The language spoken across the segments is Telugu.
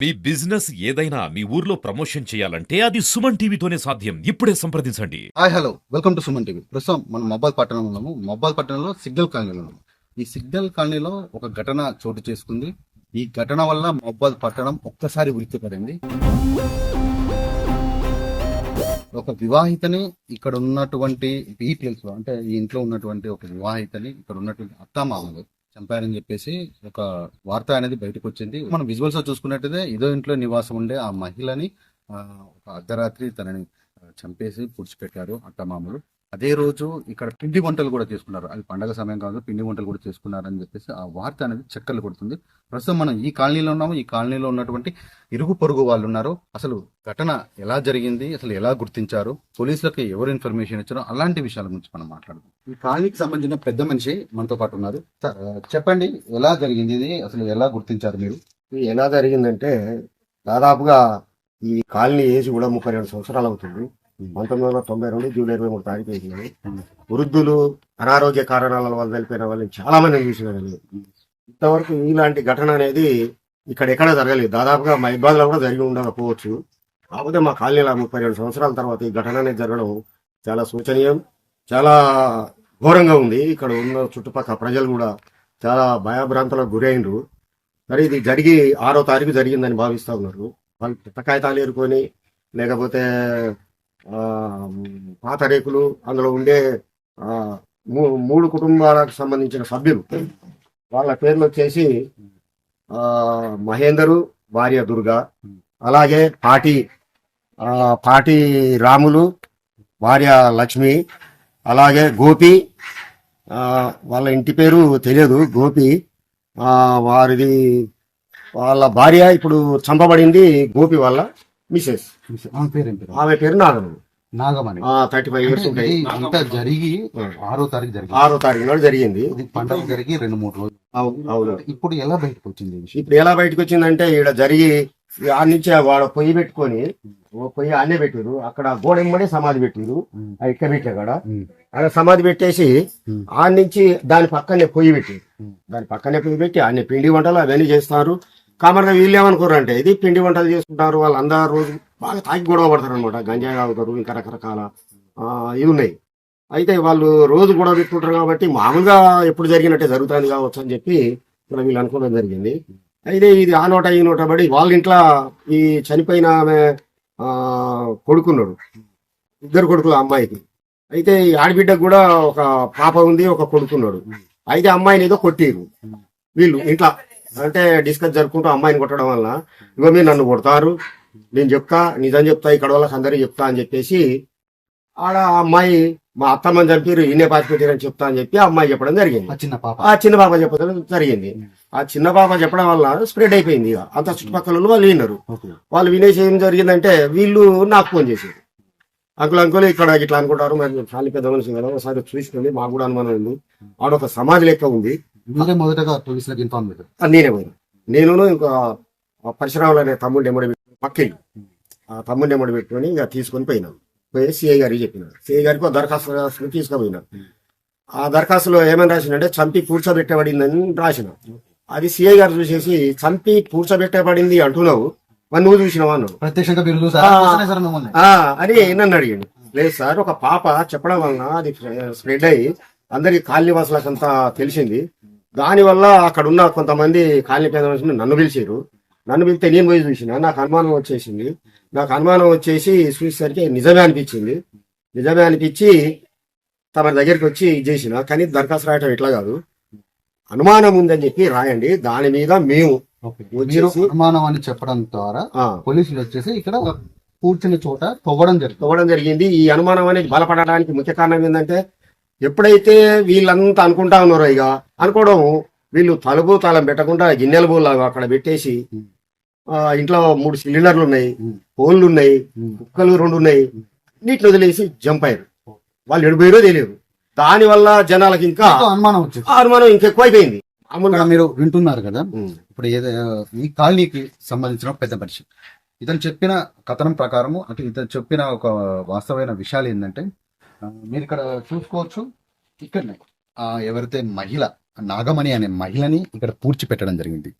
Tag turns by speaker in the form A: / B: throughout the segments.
A: మీ బిజినెస్ ఏదైనా మీ ఊర్లో ప్రమోషన్ చేయాలంటే అది సుమన్ టీవీతోనే సాధ్యం. ఇప్పుడే సంప్రదించండి.
B: Hi hello welcome to Suman TV. ప్రస్తుతం మనం మబ్బాల్ పట్టణంలో ఉన్నాము. మబ్బాల్ పట్టణంలో సిగ్నల్ కాలనీలో ఉన్నాము. ఈ సిగ్నల్ కాలనీలో ఒక ఘటన చోటు చేసుకుంది. ఈ ఘటన వల్ల మబ్బాల్ పట్టణం ఒక్కసారి ఉలిక్కిపడింది. ఒక వివాహితని ఇక్కడ ఉన్నటువంటి డీటెయిల్స్ లో, అంటే ఈ ఇంట్లో ఉన్నటువంటి ఒక వివాహితని ఇక్కడ ఉన్నటువంటి అత్తామామలు చంపారని చెప్పేసి ఒక వార్త అనేది బయటకు వచ్చింది. మనం విజువల్స్ లో చూసుకున్నట్టయితే ఇదో ఇంట్లో నివాసం ఉండే ఆ మహిళని ఒక అర్ధరాత్రి తనని చంపేసి పుడిచిపెట్టారు అత్తమామలు. అదే రోజు ఇక్కడ పిండి వంటలు కూడా చేసుకున్నారు. అది పండగ సమయం కాదు, పిండి వంటలు కూడా చేసుకున్నారని చెప్పేసి ఆ వార్త అనేది చక్కర్లు కొడుతుంది. ప్రస్తుతం మనం ఈ కాలనీలో ఉన్నాము. ఈ కాలనీలో ఉన్నటువంటి ఇరుగు పొరుగు వాళ్ళు ఉన్నారు. అసలు ఘటన ఎలా జరిగింది, అసలు ఎలా గుర్తించారు, పోలీసులకు ఎవరు ఇన్ఫర్మేషన్ ఇచ్చారో అలాంటి విషయాల గురించి మనం మాట్లాడుతాం. ఈ కాలనీకి సంబంధించిన పెద్ద మనిషి మనతో పాటు ఉన్నారు. సార్ చెప్పండి, ఎలా జరిగింది ఇది, అసలు ఎలా గుర్తించారు మీరు?
C: ఇది ఎలా జరిగిందంటే దాదాపుగా ఈ కాలనీ ఏజ్ కూడా 32 సంవత్సరాలు అవుతుంది. 1992 జూలై 23 తారీఖు వేసినాయి. వృద్ధులు అనారోగ్య కారణాల వల్ల వెళ్ళిపోయిన వాళ్ళని చాలా మంది చూసినారు. ఇంతవరకు ఇలాంటి ఘటన అనేది ఇక్కడ ఎక్కడ జరగలేదు. దాదాపుగా మా ఇబ్బందులు కూడా జరిగి ఉండకపోవచ్చు. కాకపోతే మా కాలనీలో 32 సంవత్సరాల తర్వాత ఈ ఘటన అనేది జరగడం చాలా శోచనీయం, చాలా ఘోరంగా ఉంది. ఇక్కడ ఉన్న చుట్టుపక్కల ప్రజలు కూడా చాలా భయభ్రాంతులకు గురైండ్రు. మరి ఇది జరిగి 6వ తారీఖు జరిగిందని భావిస్తూ ఉన్నారు. వాళ్ళు పెద్ద కాగితాలు ఏరుకొని, లేకపోతే పాత రేకులు, అందులో ఉండే 3 కుటుంబాలకు సంబంధించిన సభ్యులు, వాళ్ళ పేర్లు వచ్చేసి మహేందరు, భార్య దుర్గా, అలాగే పాటి రాములు, భార్య లక్ష్మి, అలాగే గోపి, వాళ్ళ ఇంటి పేరు తెలియదు, గోపి. వాళ్ళ భార్య ఇప్పుడు చంపబడింది గోపి వాళ్ళ మిసెస్. ఆమె పేరు
B: నాగమణి.
C: 35 ఇయర్స్ ఉంటాయి.
B: అంతా జరిగి 6వ తారీఖు జరిగింది.
C: 6వ తారీఖు నాడు జరిగింది.
B: పండుగ జరిగి 2-3 రోజులు.
C: అవును.
B: ఇప్పుడు ఎలా బయటకు వచ్చింది?
C: ఇప్పుడు ఎలా బయటకు వచ్చిందంటే, ఇక్కడ జరిగి ఆ నుంచి వాడు పొయ్యి పెట్టుకొని, పొయ్యి ఆనే పెట్టారు. అక్కడ గోడెమ్మడే సమాధి పెట్టారు. ఇక్కడ పెట్టే కాడ అక్కడ సమాధి పెట్టేసి ఆ నుంచి దాని పక్కనే పొయ్యి పెట్టి అన్ని పిండి వంటలు అవన్నీ చేస్తారు. కామన్గా వీళ్ళు ఏమనుకోరంటే, ఇది పిండి వంటలు చేసుకుంటారు, వాళ్ళందరూ రోజు బాగా తాగి గొడవ పడతారు అనమాట. గంజాయి తాగుతారు, ఇంకా రకరకాల ఇవి ఉన్నాయి. అయితే వాళ్ళు రోజు గొడవ పెట్టుకుంటారు కాబట్టి మామూలుగా ఎప్పుడు జరిగినట్టే జరుగుతుంది కావచ్చు అని చెప్పి ఇలా వీళ్ళు అనుకోవడం జరిగింది. అయితే ఇది ఆ నోట ఈ నోట పడి వాళ్ళ ఇంట్లో ఈ చనిపోయిన ఆమె కొడుకున్నాడు, 2 కొడుకులు అమ్మాయికి. అయితే ఈ ఆడబిడ్డకు కూడా ఒక పాప ఉంది, ఒక కొడుకున్నాడు. అయితే అమ్మాయిని ఏదో కొట్టిరు వీళ్ళు ఇంట్లో. అంటే డిస్కస్ జరుపుకుంటూ అమ్మాయిని కొట్టడం వల్ల, ఇగో మీరు నన్ను కొడతారు, నేను చెప్తా, నిజం చెప్తా, ఇక్కడ వాళ్ళకి అందరికీ చెప్తా అని చెప్పేసి ఆడ అమ్మాయి, మా అత్తమ్మని చంపారు, ఈయనే పాతి పెట్టారని చెప్తా అని చెప్పి అమ్మాయి చెప్పడం జరిగింది. ఆ చిన్న పాప చెప్పడం జరిగింది. ఆ చిన్న పాప చెప్పడం వల్ల స్ప్రెడ్ అయిపోయింది. ఇక అంత చుట్టుపక్కల వాళ్ళు విన్నారు. వాళ్ళు వినేసి ఏం జరిగిందంటే, వీళ్ళు నాకు ఫోన్ చేశారు. అంకుల్ ఇక్కడ ఇట్లా అనుకుంటారు, మరి చాలా పెద్ద మనిషి కదా, ఒకసారి చూసుకోండి, మాకు కూడా అనుమానం ఉంది. ఆడొక సమాధి లెక్క ఉంది.
B: మొదటగా పోలీసులకు ఇన్ఫార్మ్ చేశారు.
C: నేనే పోయినా. నేను ఇంకా పరశురాములు అనే తమ్ముడిని ఎమ్మడి పక్కింది. ఆ తమ్ముడిని ఎమ్మడి పెట్టుకొని ఇక తీసుకొని పోయినాం. పోయి సిఐ గారికి చెప్పినారు. సిఐ గారికి ఒక దరఖాస్తు తీసుకుపోయినారు. ఆ దరఖాస్తులో ఏమని రాసిందంటే, చంపి పూడ్చబెట్టబడిందని రాసిన. అది సిఐ గారు చూసేసి, చంపి పూడ్చబెట్టబడింది అంటున్నావు, మరి నువ్వు చూసినావా అన్నాడు. అని నన్ను అడిగాడు. లేదు సార్, ఒక పాప చెప్పడం వలన అది స్ప్రెడ్ అయ్యి అందరికి కాలనీ వాసులకంతా తెలిసింది. దానివల్ల అక్కడ ఉన్న కొంతమంది కాలనీ పేద మనుషులు నన్ను పిలిచారు. నన్ను పిలిస్తే నేను పోయి చూసిన. నాకు అనుమానం వచ్చేసి చూసేసరికి నిజమే అనిపించి తమ దగ్గరికి వచ్చి చేసిన. కానీ దరఖాస్తు రాయటం ఇట్లా కాదు, అనుమానం ఉందని చెప్పి రాయండి, దాని మీద మేము
B: అనుమానం అని చెప్పడం ద్వారా పోలీసులు వచ్చేసి ఇక్కడ కూర్చున్న చోట తవ్వడం జరిగింది.
C: ఈ అనుమానం అనేది బలపడడానికి ముఖ్య కారణం ఏంటంటే, ఎప్పుడైతే వీళ్ళంతా అనుకుంటా ఉన్నారో, ఇక అనుకోవడం, వీళ్ళు తలుపు తాళం పెట్టకుండా గిన్నెల బోల్లాగా అక్కడ పెట్టేసి, ఇంట్లో 3 సిలిండర్లు ఉన్నాయి, పోన్లు ఉన్నాయి, కుక్కలు 2 ఉన్నాయి, నీటిని వదిలేసి జంప్ అయ్యారు. వాళ్ళు ఎడిపోయారో తెలియదు. దాని వల్ల జనాలకి ఇంకా అనుమానం ఇంకెక్కువైపోయింది.
B: మీరు వింటున్నారు కదా, ఇప్పుడు ఈ కాలనీకి సంబంధించిన పెద్ద మనిషి ఇతను చెప్పిన కథనం ప్రకారము, అంటే ఇతను చెప్పిన ఒక వాస్తవమైన విషయాలు ఏంటంటే, మీరు ఇక్కడ చూసుకోవచ్చు, ఇక్కడనే ఎవరైతే మహిళ నాగమణి అనే మహిళని ఇక్కడ పూడ్చి పెట్టడం జరిగింది.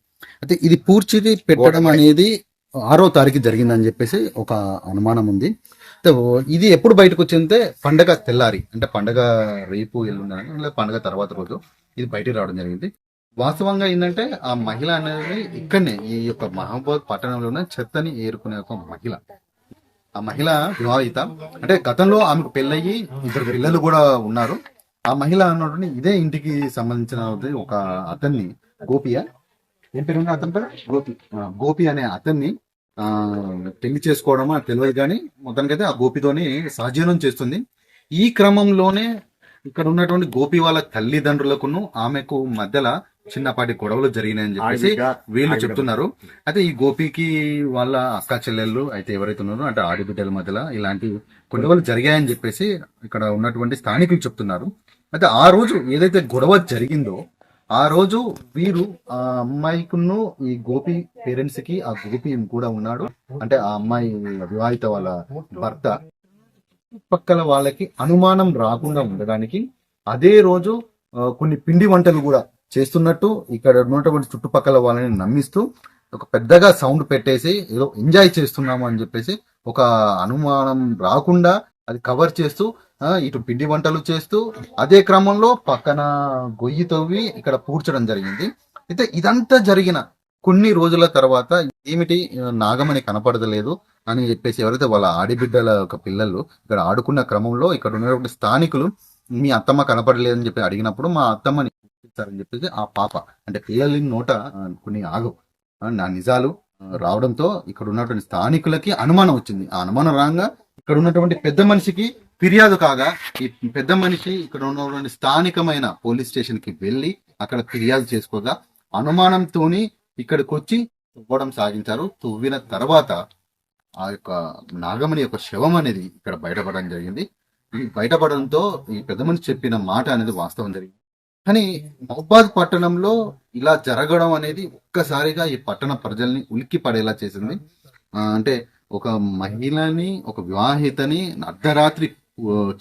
B: అయితే ఇది పూడ్చి పెట్టడం అనేది 6వ తారీఖు జరిగిందని చెప్పేసి ఒక అనుమానం ఉంది. అయితే ఇది ఎప్పుడు బయటకు వచ్చిందంటే పండగ తెల్లారి, అంటే పండగ రేపు ఎల్లుండి లేదా పండగ తర్వాత రోజు ఇది బయటికి రావడం జరిగింది. వాస్తవంగా ఏంటంటే ఆ మహిళ అనేది ఇక్కడనే ఈ యొక్క మహబూబాబాద్ పట్టణంలోనే చెత్తని ఏరుకునే ఒక మహిళ. ఆ మహిళ వివాహిత, అంటే గతంలో ఆమెకు పెళ్ళయి 2 పిల్లలు కూడా ఉన్నారు. ఆ మహిళ అన్నటువంటి ఇదే ఇంటికి సంబంధించిన ఒక అతన్ని, గోపియా ఏం పేరు ఉన్న అతని పేరు గోపి అనే అతన్ని పెళ్లి చేసుకోవడమో నాకు తెలియదు, కానీ మొత్తానికైతే ఆ గోపితోని సహజీవనం చేస్తుంది. ఈ క్రమంలోనే ఇక్కడ ఉన్నటువంటి గోపి వాళ్ళ తల్లిదండ్రులకును ఆమెకు మధ్యలో చిన్నపాటి గొడవలు జరిగినాయని చెప్పేసి వీళ్ళు చెప్తున్నారు. అయితే ఈ గోపికి వాళ్ళ అక్క చెల్లెళ్ళు అయితే ఎవరైతే ఉన్నారో అంటే ఆడిబిడ్డల మధ్యలో ఇలాంటి గొడవలు జరిగాయని చెప్పేసి ఇక్కడ ఉన్నటువంటి స్థానికులు చెప్తున్నారు. అయితే ఆ రోజు ఏదైతే గొడవ జరిగిందో ఆ రోజు వీరు ఆ అమ్మాయికును ఈ గోపి పేరెంట్స్ కి ఆ గోపి కూడా ఉన్నాడు, అంటే ఆ అమ్మాయి వివాహిత వాళ్ళ భర్త. పక్కల వాళ్ళకి అనుమానం రాకుండా ఉండడానికి అదే రోజు కొన్ని పిండి వంటలు కూడా చేస్తున్నట్టు ఇక్కడ ఉన్నటువంటి చుట్టుపక్కల వాళ్ళని నమ్మిస్తూ ఒక పెద్దగా సౌండ్ పెట్టేసి ఏదో ఎంజాయ్ చేస్తున్నాము అని చెప్పేసి ఒక అనుమానం రాకుండా అది కవర్ చేస్తూ ఇటు పిండి వంటలు చేస్తూ అదే క్రమంలో పక్కన గొయ్యి తవ్వి ఇక్కడ పూడ్చడం జరిగింది. అయితే ఇదంతా జరిగిన కొన్ని రోజుల తర్వాత ఏమిటి నాగమణి కనపడలేదు అని చెప్పేసి ఎవరైతే వాళ్ళ ఆడిబిడ్డల ఒక పిల్లలు ఇక్కడ ఆడుకున్న క్రమంలో ఇక్కడ ఉన్నటువంటి స్థానికులు మీ అత్తమ్మ కనపడలేదని చెప్పి అడిగినప్పుడు మా అత్తమ్మని చూపిస్తారని చెప్పేసి ఆ పాప అంటే పిల్లల నోట కొన్ని ఆగవు నా నిజాలు రావడంతో ఇక్కడ ఉన్నటువంటి స్థానికులకి అనుమానం వచ్చింది. ఆ అనుమానం రాగా ఇక్కడ ఉన్నటువంటి పెద్ద మనిషికి ఫిర్యాదు కాగా ఈ పెద్ద మనిషి ఇక్కడ ఉన్నటువంటి స్థానికమైన పోలీస్ స్టేషన్ కి వెళ్లి అక్కడ ఫిర్యాదు చేసుకోగా అనుమానంతోని ఇక్కడికి వచ్చి తవ్వడం సాగించారు. తవ్విన తర్వాత ఆ యొక్క నాగమణి యొక్క శవం అనేది ఇక్కడ బయటపడడం జరిగింది. ఈ బయటపడడంతో ఈ పెద్ద మనిషి చెప్పిన మాట అనేది వాస్తవం జరిగింది. కానీ మహబూబాబాద్ పట్టణంలో ఇలా జరగడం అనేది ఒక్కసారిగా ఈ పట్టణ ప్రజల్ని ఉలిక్కి పడేలా చేసింది. అంటే ఒక మహిళని, ఒక వివాహితని అర్ధరాత్రి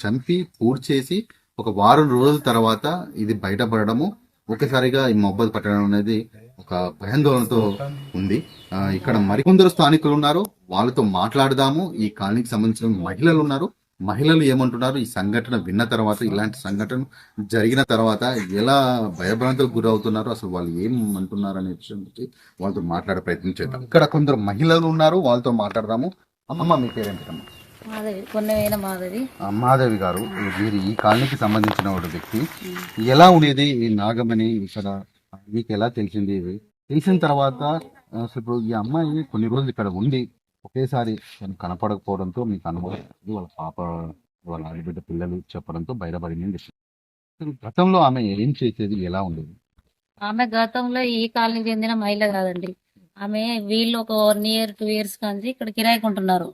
B: చంపి పూడ్చేసి ఒక వారం రోజుల తర్వాత ఇది బయటపడము ఒక్కసారిగా ఈ మహబూబాబాద్ పట్టణం అనేది ఒక భయాందోళనతో ఉంది. ఇక్కడ మరికొందరు స్థానికులు ఉన్నారు, వాళ్ళతో మాట్లాడదాము. ఈ కాలనీకి సంబంధించిన మహిళలు ఉన్నారు, మహిళలు ఏమంటున్నారు ఈ సంఘటన విన్న తర్వాత, ఇలాంటి సంఘటన జరిగిన తర్వాత ఎలా భయభ్రాంతులకు గురవుతున్నారు, అసలు వాళ్ళు ఏమంటున్నారు అనే విషయం గురించి వాళ్ళతో మాట్లాడే ప్రయత్నం చేద్దాం. ఇక్కడ కొందరు మహిళలు ఉన్నారు, వాళ్ళతో మాట్లాడదాము. అమ్మమ్మ మీ పేరేంటమ్మా? మాధవి గారు, మీరు ఈ కాలనీకి సంబంధించిన ఒక వ్యక్తి. ఎలా ఉండేది ఈ నాగమణి ఇక్కడ మీకు ఎలా తెలిసింది? తెలిసిన తర్వాత అసలు ఇప్పుడు ఈ అమ్మాయి కొన్ని రోజులు ఇక్కడ ఉండి ఒకేసారి కనపడకపోవడంతో మీకు అనుభవం, వాళ్ళ పాప వాళ్ళ ఆడబిడ్డ పిల్లలు చెప్పడంతో బయటపడింది. గతంలో ఆమె ఏం చేసేది, ఎలా ఉండేది?
D: ఆమె గతంలో ఈ కాలనీకి చెందిన మహిళ కాదండి. ఆమె వీళ్ళు ఒక 1 year 2 years నుంచి ఇక్కడ కిరాయి కొంటున్నారు.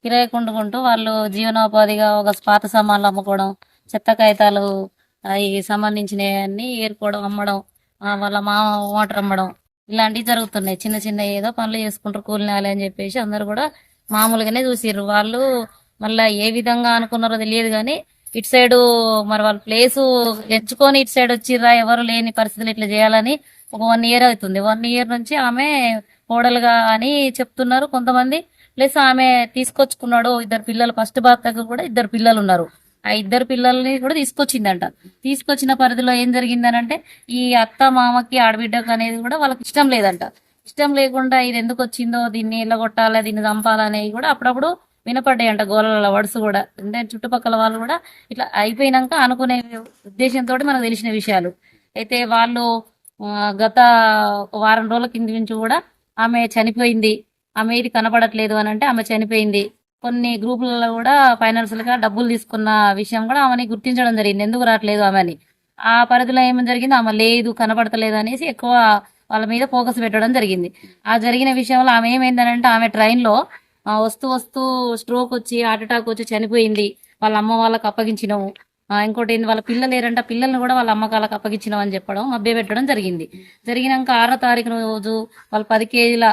D: కిరాయి కొంటుకుంటూ వాళ్ళు జీవనోపాధిగా ఒక పాత సామాన్లు అమ్ముకోవడం, చెత్త కాగితాలు అవి సంబంధించినవన్నీ ఏరుకోవడం, అమ్మడం, వాళ్ళ మామ వాటర్ అమ్మడం, ఇలాంటివి జరుగుతున్నాయి. చిన్న చిన్న ఏదో పనులు చేసుకుంటారు కూలినాలి అని చెప్పేసి అందరు కూడా మామూలుగానే చూసిర్రు. వాళ్ళు మళ్ళీ ఏ విధంగా అనుకున్నారో తెలియదు కానీ ఇటు సైడ్ మరి వాళ్ళ ప్లేసు ఎంచుకొని ఇటు సైడ్ వచ్చిర్రా, ఎవరు లేని పరిస్థితులు ఇట్లా చేయాలని ఒక 1 year అవుతుంది. 1 year నుంచి ఆమె కోడలుగా అని చెప్తున్నారు కొంతమంది. ప్లస్ ఆమె తీసుకొచ్చుకున్నాడు 2 పిల్లలు, ఫస్ట్ భర్తకు కూడా 2 పిల్లలు ఉన్నారు. ఆ 2 పిల్లల్ని కూడా తీసుకొచ్చిందంట. తీసుకొచ్చిన పరిధిలో ఏం జరిగిందనంటే ఈ అత్త మామకి ఆడబిడ్డకు అనేది కూడా వాళ్ళకి ఇష్టం లేదంట. ఇష్టం లేకుండా ఇది ఎందుకు వచ్చిందో, దీన్ని ఎల్లగొట్టాలి, దీన్ని చంపాలనేవి కూడా అప్పుడప్పుడు వినపడ్డాయంట గోల వడుసు కూడా. అంటే చుట్టుపక్కల వాళ్ళు కూడా ఇట్లా అయిపోయినాక అనుకునే ఉద్దేశంతో మనకు తెలిసిన విషయాలు. అయితే వాళ్ళు గత 1 వారం రోజుల కింద నుంచి కూడా ఆమె చనిపోయింది, ఆమె ఇది కనపడట్లేదు అని అంటే ఆమె చనిపోయింది. కొన్ని గ్రూపులలో కూడా ఫైనాన్షియల్ గా డబ్బులు తీసుకున్న విషయం కూడా ఆమెని గుర్తించడం జరిగింది, ఎందుకు రావట్లేదు ఆమె అని. ఆ పరిధిలో ఏమని జరిగింది, ఆమె లేదు కనపడతలేదు అనేసి ఎక్కువ వాళ్ళ మీద ఫోకస్ పెట్టడం జరిగింది. ఆ జరిగిన విషయంలో ఆమె ఏమైందనంటే ఆమె ట్రైన్లో వస్తూ వస్తూ స్ట్రోక్ వచ్చి హార్ట్ అటాక్ వచ్చి చనిపోయింది. వాళ్ళ అమ్మ వాళ్ళకి అప్పగించినాము. ఇంకోటి ఏంది, వాళ్ళ పిల్లలు లేరంట, పిల్లల్ని కూడా వాళ్ళ అమ్మకాలకు అప్పగించినాం అని చెప్పడం, మభ్య పెట్టడం జరిగింది. జరిగినాక 6వ తారీఖు రోజు వాళ్ళు 10 kg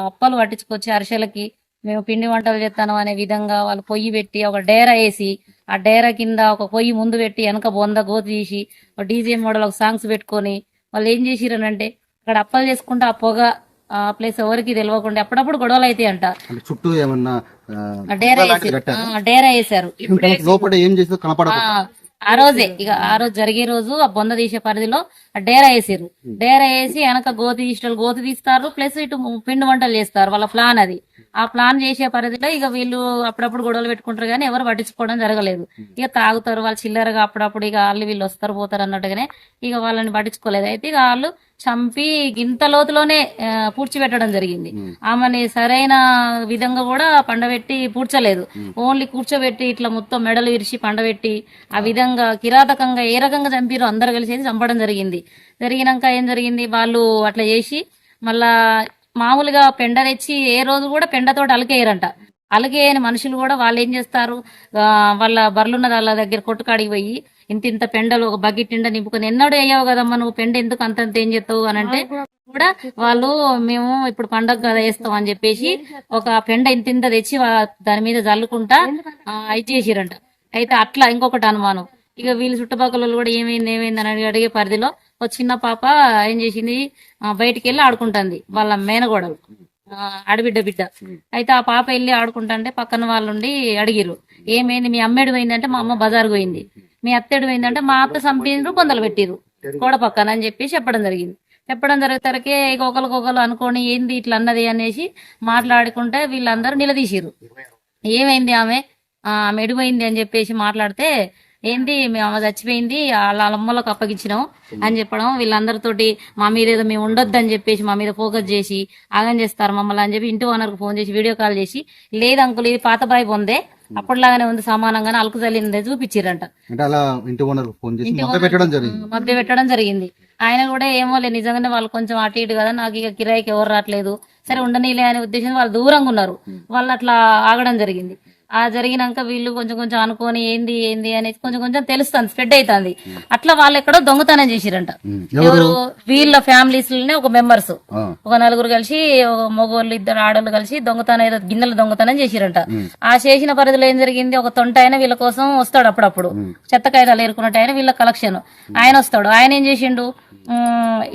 D: అప్పలు పట్టించుకొచ్చి అరిసెలకి మేము పిండి వంటలు చేస్తాను అనే విధంగా వాళ్ళు పొయ్యి పెట్టి ఒక డేరా వేసి, ఆ డేరా కింద ఒక పొయ్యి ముందు పెట్టి వెనక బొంద గోతి తీసి ఒక డీజే మోడల్ ఒక సాంగ్స్ పెట్టుకొని వాళ్ళు ఏం చేసిరనంటే అక్కడ అప్పలు చేసుకుంటే ఆ పొగ ప్లస్ ఎవరికి తెలియకుండా అప్పుడప్పుడు గొడవలు అయితే అంట.
B: అంటే చుట్టూ ఏమన్నా
D: డేరా
B: లాంటిది
D: వేసి
B: కట్టారా?
D: డేరా వేశారు.
B: లోపల ఏం చేస్తుందో కనపడకుండా
D: ఆ రోజే ఇక ఆ రోజు జరిగే రోజు ఆ బొంద తీసే పరిధిలో డేరా వేసారు. డేరా వేసి వెనక గోతి తీస్తారు, ప్లస్ ఇటు పిండి వంటలు చేస్తారు. వాళ్ళ ప్లాన్ అది. ఆ ప్లాన్ చేసే పరిధిలో ఇక వీళ్ళు అప్పుడప్పుడు గొడవలు పెట్టుకుంటారు కానీ ఎవరు పట్టించుకోవడం జరగలేదు. ఇక తాగుతారు వాళ్ళు చిల్లరగా, అప్పుడప్పుడు ఇక వాళ్ళు వీళ్ళు వస్తారు పోతారు అన్నట్టుగానే ఇక వాళ్ళని పట్టించుకోలేదు. అయితే ఇక వాళ్ళు చంపి గింత లోతులోనే పూడ్చిపెట్టడం జరిగింది. ఆమెని సరైన విధంగా కూడా పండబెట్టి పూడ్చలేదు. ఓన్లీ కూర్చోబెట్టి ఇట్లా మొత్తం మెడలు విరిచి పండబెట్టి ఆ విధంగా కిరాతకంగా ఏ రకంగా చంపిరో అందరు కలిసి చంపడం జరిగింది. జరిగినాక ఏం జరిగింది, వాళ్ళు అట్లా చేసి మళ్ళా మామూలుగా పెండ తెచ్చి ఏ రోజు కూడా పెండతోటి అలకేయరంట. అలకేయని మనుషులు కూడా వాళ్ళు ఏం చేస్తారు, వాళ్ళ బర్లున్న వాళ్ళ దగ్గర కొట్టుకాడికి పోయి ఇంత పెండలు ఒక బకెట్ నిండా నింపుకొని ఎన్నడూ వేయవు కదమ్మా నువ్వు పెండ ఎందుకు అంతంత ఏం చేస్తావు అని అంటే కూడా వాళ్ళు మేము ఇప్పుడు పండగ కదా వేస్తాం అని చెప్పేసి ఒక పెండ ఇంత తెచ్చి దాని మీద జల్లుకుంటా ఇది చేసిరంట. అయితే అట్లా ఇంకొకటి అనుమానం. ఇక వీళ్ళు చుట్టుపక్కల కూడా ఏమైంది అని అడిగే పరిధిలో ఒక చిన్న పాప ఏం చేసింది, బయటికి వెళ్ళి ఆడుకుంటుంది వాళ్ళ మేనగోడలు, ఆడబిడ్డ బిడ్డ. అయితే ఆ పాప వెళ్ళి ఆడుకుంటుంటే పక్కన వాళ్ళుండి అడిగిరు, ఏమైంది మీ అమ్మేడు పోయిందంటే మా అమ్మ బజారు పోయింది, మీ అత్తేడు పోయిందంటే మా అత్త చంపిరు పొందలు పెట్టిరు గోడ పక్కన అని చెప్పి చెప్పడం జరిగింది. చెప్పడం జరిగేసరికి ఇక ఒకరికొకరు అనుకోని ఏంది ఇట్లా అన్నది అనేసి మాట్లాడుకుంటే వీళ్ళందరూ నిలదీసిరు. ఏమైంది ఆమె ఎడిపోయింది అని చెప్పేసి మాట్లాడితే ఏంటి మేము అమ్మ చచ్చిపోయింది వాళ్ళ అమ్మలకు అప్పగించినాం అని చెప్పడం, వీళ్ళందరితోటి మా మీద ఏదో మేము ఉండొద్దు అని చెప్పేసి మా మీద ఫోకస్ చేసి ఆగం చేస్తారు మమ్మల్ని అని చెప్పి ఇంటి ఓనర్కి ఫోన్ చేసి వీడియో కాల్ చేసి, లేదు అంకుల్ ఇది పాత బాయి పొందే అప్పటిలాగానే ఉంది సమానంగానే అలుకు చల్లిందే చూపించారంట.
B: అంటే అలా ఇంటి ఓనర్ ఫోన్ చేసి మధ్య పెట్టడం
D: జరిగింది. ఆయన కూడా ఏమో లేదు నిజంగానే వాళ్ళు కొంచెం అటు ఇటు కదా, నాకు ఇక కిరాయికి ఎవరు రావట్లేదు, సరే ఉండనీలే అనే ఉద్దేశం వాళ్ళు దూరంగా ఉన్నారు, వాళ్ళు అట్లా ఆగడం జరిగింది. ఆ జరిగినాక వీళ్ళు కొంచెం అనుకోని ఏంది అనేది కొంచెం తెలుస్తుంది, స్ప్రెడ్ అవుతుంది. అట్లా వాళ్ళు ఎక్కడో దొంగతనం చేసిరంట. ఎవరు వీళ్ళ ఫ్యామిలీస్ లోనే ఒక మెంబర్స్ ఒక నలుగురు కలిసి మగోళ్ళు ఇద్దరు ఆడోళ్ళు కలిసి దొంగతనం ఏదో గిన్నెల దొంగతనం చేసిరంట. ఆ చేసిన పరిధిలో ఏం జరిగింది, ఒక తొంట ఆయన వీళ్ళ కోసం వస్తాడు అప్పుడప్పుడు, చెత్త కాగితాలు ఏరుకున్నట్టు ఆయన వీళ్ళ కలెక్షన్ ఆయన వస్తాడు. ఆయన ఏం చేసిండు,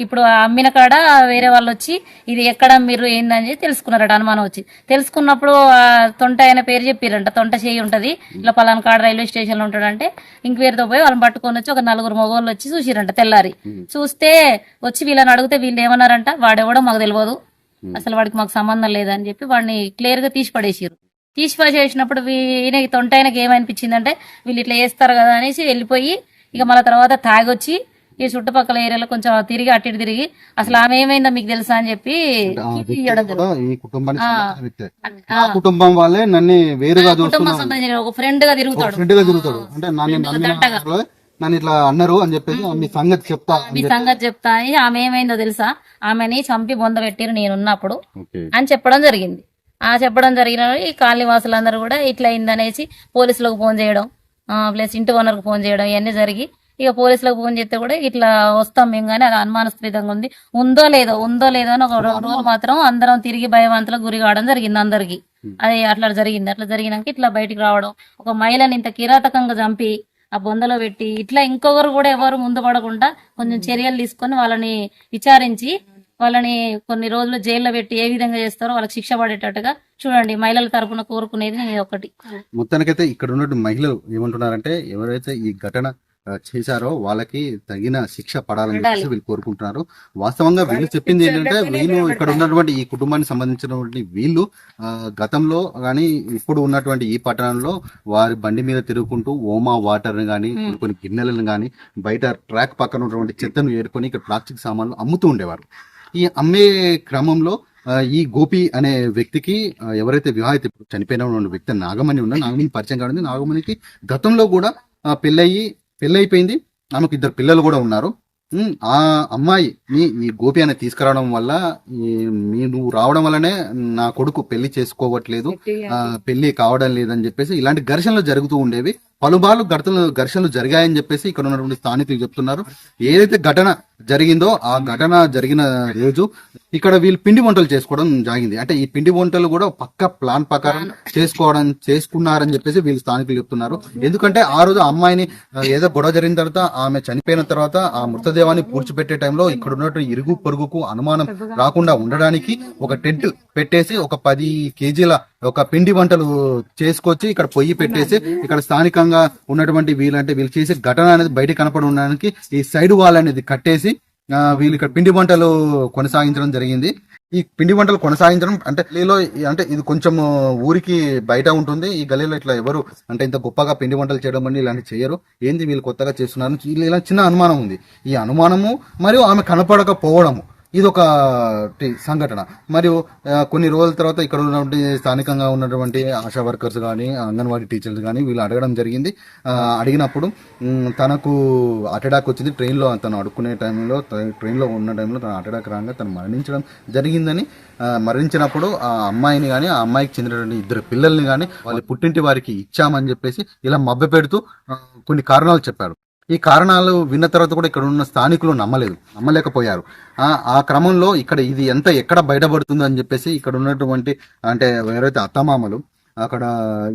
D: ఇప్పుడు అమ్మిన కాడ వేరే వాళ్ళు వచ్చి ఇది ఎక్కడ మీరు ఏందని చెప్పి తెలుసుకున్నారట. అనుమానం వచ్చి తెలుసుకున్నప్పుడు ఆ తొంట ఆయన పేరు చెప్పారంట, తొంట చేయి ఉంటది ఇలా పలానా కాడ రైల్వే స్టేషన్ లో ఉంటాడంటే ఇంక పేరుతో పోయి వాళ్ళని పట్టుకొని వచ్చి ఒక నలుగురు మగవాళ్ళు వచ్చి చూసిరంట. తెల్లారి చూస్తే వచ్చి వీళ్ళని అడిగితే వీళ్ళు ఏమన్నారంట, వాడెవడో మాకు తెలియదు, అసలు వాడికి మాకు సంబంధం లేదని చెప్పి వాడిని క్లియర్ గా తీసి పడేసారు. తీసి పడేసినప్పుడు ఈయన తొంట ఆయనకి ఏమనిపించిందంటే వీళ్ళు ఇట్లా చేస్తారు కదా అనేసి వెళ్ళిపోయి ఇక మళ్ళీ తర్వాత తాగొచ్చి ఈ చుట్టుపక్కల ఏరియాలో కొంచెం తిరిగి అటు ఇటు తిరిగి అసలు ఆమె ఏమైందో మీకు తెలుసా అని చెప్పి
B: కుటుంబం వాళ్ళే నన్ను వేరుగా
D: కుటుంబం సంబంధించిన ఒక ఫ్రెండ్ గా తిరుగుతాడు
B: అంటే నన్ను ఇట్లా అన్నారు అని చెప్పేసి మీ సంగతి
D: చెప్తా అని ఆమె ఏమైందో తెలుసా, ఆమెని చంపి బొంద పెట్టిరు నేనున్నప్పుడు అని చెప్పడం జరిగింది. చెప్పడం జరిగిన ఈ కాలనీ వాసులందరూ కూడా ఇట్లా అయిందనేసి పోలీసులకు ఫోన్ చేయడం, ప్లస్ ఇంటి ఓనర్కి ఫోన్ చేయడం ఇవన్నీ జరిగి ఇక పోలీసులకు ఫోన్ చేస్తే కూడా ఇట్లా వస్తాం మేము కానీ అది అనుమానాస్పదంగా ఉంది, ఉందో లేదో అని ఒక రోజు మాత్రం అందరం తిరిగి భయవంతులకు గురి కావడం జరిగింది అందరికి. అది అట్లా జరిగినాక ఇట్లా బయటికి రావడం, ఒక మహిళని ఇంత కిరాతకంగా చంపి ఆ బొందలో పెట్టి ఇట్లా ఇంకొకరు కూడా ఎవరు ముందు పడకుండా కొంచెం చర్యలు తీసుకొని వాళ్ళని విచారించి వాళ్ళని కొన్ని రోజులు జైల్లో పెట్టి ఏ విధంగా చేస్తారో వాళ్ళకి శిక్ష పడేటట్టుగా చూడండి. మహిళల తరపున కోరుకునేది నేను ఒకటి.
B: మొత్తానికైతే ఇక్కడ ఉన్న మహిళలు ఏమంటున్నారంటే ఎవరైతే ఈ ఘటన చేశారో వాళ్ళకి తగిన శిక్ష పడాలని చెప్పేసి వీళ్ళు కోరుకుంటున్నారు. వాస్తవంగా వీళ్ళు చెప్పింది ఏంటంటే వీళ్ళు ఇక్కడ ఉన్నటువంటి ఈ కుటుంబానికి సంబంధించినటువంటి వీళ్ళు గతంలో కానీ ఇప్పుడు ఉన్నటువంటి ఈ పట్టణంలో వారి బండి మీద తిరుగుకుంటూ ఓమా వాటర్ కానీ కొన్ని గిన్నెలను కానీ బయట ట్రాక్ పక్కన ఉన్నటువంటి చెత్తను ఏరుకొని ఇక్కడ ప్లాస్టిక్ సామాన్లు అమ్ముతూ ఉండేవారు. ఈ అమ్మే క్రమంలో ఈ గోపి అనే వ్యక్తికి ఎవరైతే వివాహిత చనిపోయిన వ్యక్తి నాగమణి పరిచయం కావడం. నాగమణికి గతంలో కూడా పెళ్ళైపోయింది, ఆమెకు 2 పిల్లలు కూడా ఉన్నారు. ఆ అమ్మాయి ఈ గోపి అనే తీసుకురావడం వల్ల నువ్వు రావడం వల్లనే నా కొడుకు పెళ్లి చేసుకోవట్లేదు, పెళ్లి కావడం లేదని చెప్పేసి ఇలాంటి ఘర్షణలు జరుగుతూ ఉండేవి. పలుబార్లు ఘర్షణలు జరిగాయని చెప్పేసి ఇక్కడ ఉన్నటువంటి స్థానికులు చెప్తున్నారు. ఏదైతే ఘటన జరిగిందో ఆ ఘటన జరిగిన రోజు ఇక్కడ వీళ్ళు పిండి వంటలు చేసుకోవడం జరిగింది. అంటే ఈ పిండి వంటలు కూడా పక్క ప్లాన్ ప్రకారం చేసుకున్నారని చెప్పేసి వీళ్ళు స్థానికులు చెప్తున్నారు. ఎందుకంటే ఆ రోజు అమ్మాయిని ఏదో గొడవ జరిగిన తర్వాత ఆమె చనిపోయిన తర్వాత ఆ మృతదేవాన్ని పూడ్చిపెట్టే టైంలో ఇక్కడ ఉన్నటువంటి ఇరుగు పొరుగుకు అనుమానం రాకుండా ఉండడానికి ఒక టెంట్ పెట్టేసి ఒక 10 కేజీల ఒక పిండి వంటలు చేసుకొచ్చి ఇక్కడ పొయ్యి పెట్టేసి ఇక్కడ స్థానికంగా ఉన్నటువంటి వీళ్ళు చేసే ఘటన అనేది బయట కనపడి ఉండడానికి ఈ సైడ్ వాల్ అనేది కట్టేసి వీళ్ళు ఇక్కడ పిండి వంటలు కొనసాగించడం జరిగింది. ఈ పిండి వంటలు కొనసాగించడం అంటే గల్లీలో అంటే ఇది కొంచెం ఊరికి బయట ఉంటుంది. ఈ గల్లీలో ఇట్లా ఎవరు అంటే ఇంత గొప్పగా పిండి వంటలు చేయడం అని ఇలాంటి చేయరు. ఏంది వీళ్ళు కొత్తగా చేస్తున్నారు ఇలా చిన్న అనుమానం ఉంది. ఈ అనుమానము మరియు ఆమె కనపడకపోవడము ఇది ఒక సంఘటన. మరియు కొన్ని రోజుల తర్వాత ఇక్కడ ఉన్నటువంటి స్థానికంగా ఉన్నటువంటి ఆశా వర్కర్స్ కానీ అంగన్వాడీ టీచర్స్ కానీ వీళ్ళు అడగడం జరిగింది. అడిగినప్పుడు తనకు అటాక్ వచ్చింది ట్రైన్లో, తను అడుక్కునే టైంలో ట్రైన్లో ఉన్న టైంలో తను అటాక్ రాగా తను మరణించడం జరిగిందని, మరణించినప్పుడు ఆ అమ్మాయిని కానీ ఆ అమ్మాయికి చెందినటువంటి 2 పిల్లల్ని కానీ వాళ్ళ పుట్టింటి వారికి ఇచ్చామని చెప్పేసి ఇలా మభ్యపెడుతూ కొన్ని కారణాలు చెప్పారు. ఈ కారణాలు విన్న తర్వాత కూడా ఇక్కడ ఉన్న స్థానికులు నమ్మలేకపోయారు. ఆ క్రమంలో ఇక్కడ ఇది ఎక్కడ బయటపడుతుందో అని చెప్పేసి ఇక్కడ ఉన్నటువంటి అంటే ఎవరైతే అత్తమామలు అక్కడ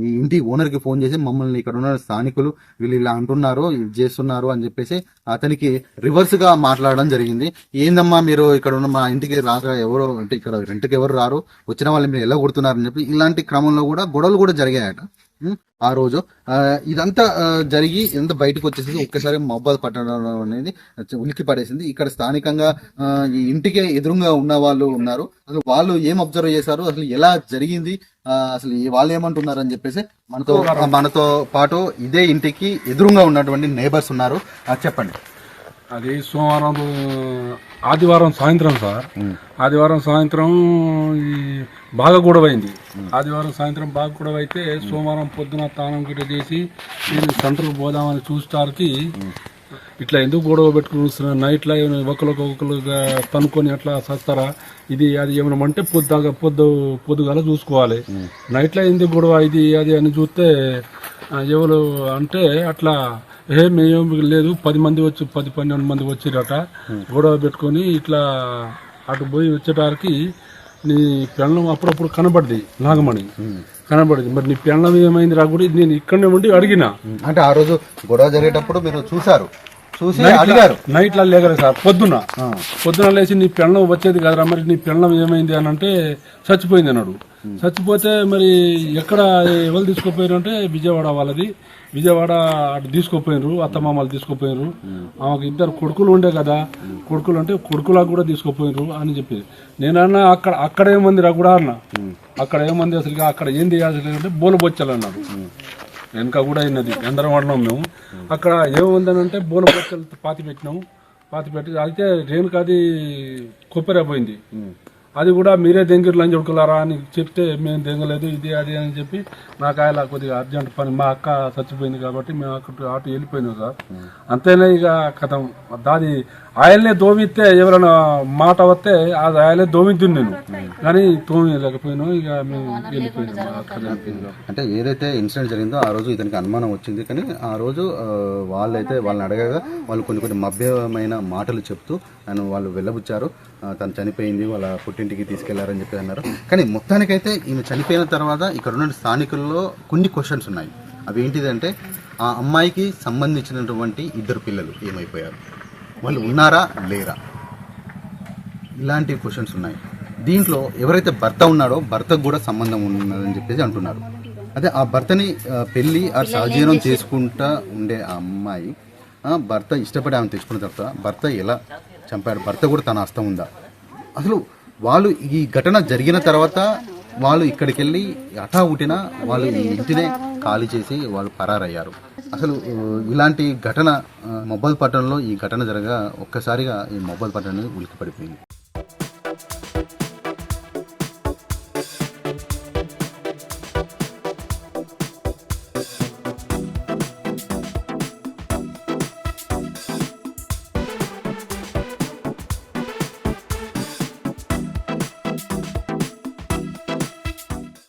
B: ఈ ఇంటి ఓనర్ కి ఫోన్ చేసి మమ్మల్ని ఇక్కడ ఉన్న స్థానికులు వీళ్ళు ఇలా అంటున్నారు, ఇది చేస్తున్నారు అని చెప్పేసి అతనికి రివర్స్ గా మాట్లాడడం జరిగింది. ఏందమ్మా మీరు ఇక్కడ ఉన్న మా ఇంటికి రాక ఎవరు అంటే ఇక్కడ రెంట్కి ఎవరు రారు, వచ్చిన వాళ్ళు మీరు ఎలా కొడుతున్నారని చెప్పి ఇలాంటి క్రమంలో కూడా గొడవలు కూడా జరిగాయట. ఆ రోజు ఇదంతా జరిగి ఇదంతా బయటకు వచ్చేసి ఒక్కసారి మహబాద్ పట్టణం అనేది ఉలిక్కి పడేసింది. ఇక్కడ స్థానికంగా ఈ ఇంటికి ఎదురుగా ఉన్న వాళ్ళు ఉన్నారు. అసలు వాళ్ళు ఏం అబ్జర్వ్ చేశారు, అసలు ఎలా జరిగింది, అసలు వాళ్ళు ఏమంటున్నారు అని చెప్పేసి మనతో పాటు ఇదే ఇంటికి ఎదురుగా ఉన్నటువంటి నేబర్స్ ఉన్నారు. చెప్పండి.
E: అది ఆదివారం సాయంత్రం సార్. ఆదివారం సాయంత్రం బాగా గొడవైంది. ఆదివారం సాయంత్రం బాగా గొడవ అయితే సోమవారం పొద్దున తానం గిట్ట చేసి నేను సెంటర్కి పోదామని చూస్తానికి ఇట్లా ఎందుకు గొడవ పెట్టుకుని వస్తున్నారు, నైట్లో ఒకరికొకరుగా తనుకొని అట్లా సస్తారా, ఇది అది ఏమైనా అంటే పొద్దుగాల చూసుకోవాలి, నైట్లో ఎందుకు గొడవ ఇది అది అని చూస్తే ఎవరు అంటే అట్లా మేము లేదు 10 మంది వచ్చి 10-12 మంది వచ్చిరట గొడవ పెట్టుకొని ఇట్లా అటు పోయి వచ్చేటానికి నీ పెళ్ళం అప్పుడప్పుడు కనబడింది, నాగమణి కనబడింది. మరి నీ పెళ్ళం ఏమైంది రా కూడా నేను ఇక్కడనే ఉండి అడిగినా.
B: అంటే ఆ రోజు గొడవ జరిగేటప్పుడు మీరు చూసారు,
E: నైట్లో లేగలేదు సార్. పొద్దున లేచి నీ పెళ్ళం వచ్చేది కదరా, మరి నీ పెళ్ళం ఏమైంది అని అంటే చచ్చిపోయింది అన్నాడు. చచ్చిపోతే మరి ఎక్కడ ఎవరు తీసుకుపోయారు అంటే విజయవాడ వాళ్ళది, విజయవాడ అటు తీసుకుపోయినరు, అత్తమామలు తీసుకుపోయినరు. ఆమెకు 2 కొడుకులు ఉండే కదా, కొడుకులు అంటే కొడుకులకు కూడా తీసుకుపోయినరు అని చెప్పి నేనన్నా అక్కడ ఏమంది రా కూడా అన్న, అక్కడ ఏమంది అసలు అక్కడ ఏం చేయాల్సి అంటే బోలబొచ్చలు అన్నాడు. వెనక కూడా అయినది ఎందరం వాడినాం మేము. అక్కడ ఏముందని అంటే బోలబొచ్చలు పాతి పెట్టినాము. పాతి పెట్టి అయితే రేణుకాది కొబ్బరి పోయింది, అది కూడా మీరే దెంగిర్లు అని చెప్పుకోలేరా అని చెప్తే మేము దెంగలేదు ఇది అది అని చెప్పి నాకు ఆయన కొద్దిగా అర్జెంట్ పని, మా అక్క చచ్చిపోయింది కాబట్టి మేము అక్కడ అటు వెళ్ళిపోయినాం సార్. అంతేనా ఇక కథం. దాది ఆయల్నే దోమిస్తే ఎవరైనా మాట వస్తే అది ఆయలే దోమిద్దు నేను, కానీ తోమిలేకపోయినాం. ఇక మేము వెళ్ళిపోయినాం.
B: అంటే ఏదైతే ఇన్సిడెంట్ జరిగిందో ఆ రోజు ఇతనికి అనుమానం వచ్చింది, కానీ ఆ రోజు వాళ్ళని అడగగా వాళ్ళు కొన్ని మభ్యమైన మాటలు చెప్తూ వాళ్ళు వెళ్ళబుచ్చారు. తను చనిపోయింది, వాళ్ళ పుట్టింటికి తీసుకెళ్లారని చెప్పి అన్నారు. కానీ మొత్తానికైతే ఈమె చనిపోయిన తర్వాత ఇక్కడ ఉన్న స్థానికుల్లో కొన్ని క్వశ్చన్స్ ఉన్నాయి. అవి ఏంటిదంటే ఆ అమ్మాయికి సంబంధించినటువంటి 2 పిల్లలు ఏమైపోయారు, వాళ్ళు ఉన్నారా లేరా, ఇలాంటి క్వశ్చన్స్ ఉన్నాయి. దీంట్లో ఎవరైతే భర్త ఉన్నాడో భర్తకు కూడా సంబంధం ఉన్నదని చెప్పేసి అంటున్నారు. అదే ఆ భర్తని పెళ్లి ఆ సహజీవనం చేసుకుంటా ఉండే ఆ అమ్మాయి భర్త ఇష్టపడి ఆమె తెచ్చుకున్న తర్వాత భర్త ఎలా చంపాడు, భర్త కూడా తన హస్తం ఉందా, అసలు వాళ్ళు ఈ ఘటన జరిగిన తర్వాత వాళ్ళు ఇక్కడికి వెళ్ళి హఠావుటిన వాళ్ళు ఈ ఇంటినే ఖాళీ చేసి వాళ్ళు పరారయ్యారు. అసలు ఇలాంటి ఘటన మహబాద్ పట్టణంలో ఈ ఘటన జరగా ఒక్కసారిగా ఈ మహబాద్ పట్టణం ఉలిక్కిపడిపోయింది.